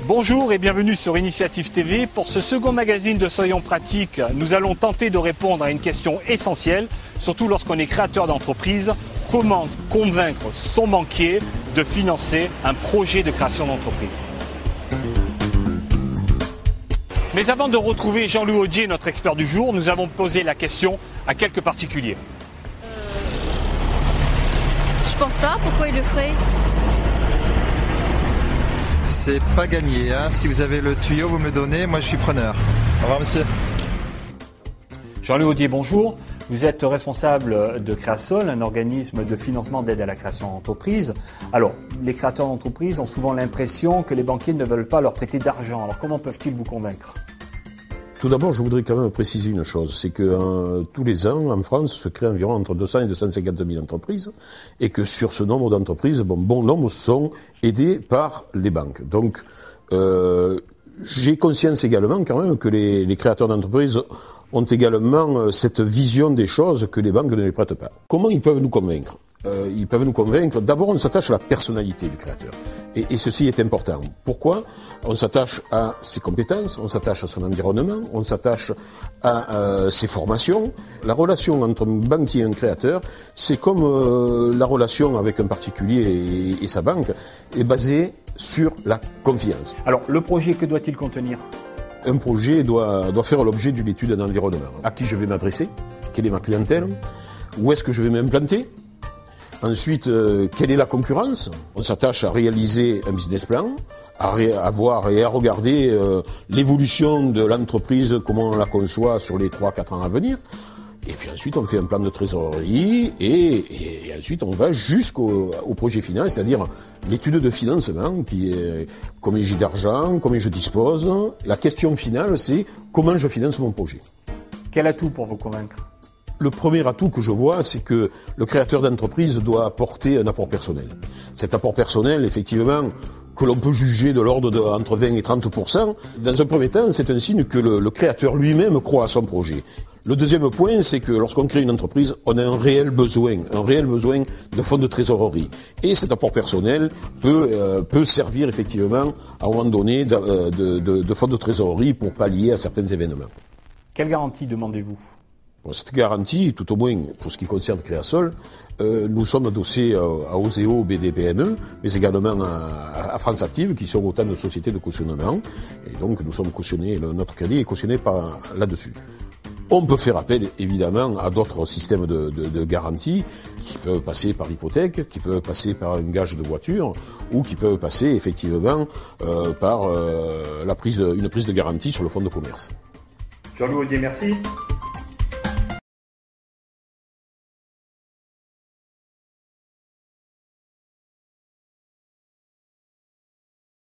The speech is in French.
Bonjour et bienvenue sur Initiative TV. Pour ce second magazine de Soyons Pratiques, nous allons tenter de répondre à une question essentielle, surtout lorsqu'on est créateur d'entreprise. Comment convaincre son banquier de financer un projet de création d'entreprise? Mais avant de retrouver Jean-Louis Audier, notre expert du jour, nous avons posé la question à quelques particuliers. Je pense pas, pourquoi il le ferait? C'est pas gagné, hein. Si vous avez le tuyau, vous me donnez, moi je suis preneur. Au revoir monsieur. Jean-Louis Audier, bonjour. Vous êtes responsable de Créasol, un organisme de financement d'aide à la création d'entreprise. Alors, les créateurs d'entreprise ont souvent l'impression que les banquiers ne veulent pas leur prêter d'argent. Alors, comment peuvent-ils vous convaincre? Tout d'abord, je voudrais quand même préciser une chose, c'est que tous les ans, en France, se créent environ entre 200 et 250 000 entreprises, et que sur ce nombre d'entreprises, bon nombre sont aidés par les banques. Donc, j'ai conscience également quand même que les créateurs d'entreprises ont également cette vision des choses que les banques ne les prêtent pas. Comment ils peuvent nous convaincre? Ils peuvent nous convaincre. D'abord, on s'attache à la personnalité du créateur. Et ceci est important. Pourquoi? On s'attache à ses compétences, on s'attache à son environnement, on s'attache à ses formations. La relation entre un banquier et un créateur, c'est comme la relation avec un particulier et sa banque, est basée sur la confiance. Alors, le projet, que doit-il contenir? Un projet doit faire l'objet d'une étude d'environnement. À qui je vais m'adresser? Quelle est ma clientèle? Où est-ce que je vais m'implanter? Ensuite, quelle est la concurrence? On s'attache à réaliser un business plan, à voir et à regarder l'évolution de l'entreprise, comment on la conçoit sur les 3-4 ans à venir. Et puis ensuite, on fait un plan de trésorerie et ensuite, on va jusqu'au projet final, c'est-à-dire l'étude de financement qui est combien j'ai d'argent, combien je dispose. La question finale, c'est comment je finance mon projet. Quel atout pour vous convaincre? Le premier atout que je vois, c'est que le créateur d'entreprise doit apporter un apport personnel. Cet apport personnel, effectivement, que l'on peut juger de l'ordre d'entre 20 et 30%, dans un premier temps, c'est un signe que le créateur lui-même croit à son projet. Le deuxième point, c'est que lorsqu'on crée une entreprise, on a un réel besoin de fonds de trésorerie. Et cet apport personnel peut servir effectivement à un moment donné de fonds de trésorerie pour pallier à certains événements. Quelle garantie demandez-vous? Pour cette garantie, tout au moins pour ce qui concerne Créasol, nous sommes adossés à Oseo, BDPME, mais également à France Active, qui sont autant de sociétés de cautionnement. Et donc nous sommes cautionnés, notre crédit est cautionné là-dessus. On peut faire appel évidemment à d'autres systèmes de garantie qui peuvent passer par l'hypothèque, qui peuvent passer par un gage de voiture ou qui peuvent passer effectivement par une prise de garantie sur le fonds de commerce. Jean-Louis Audier, merci.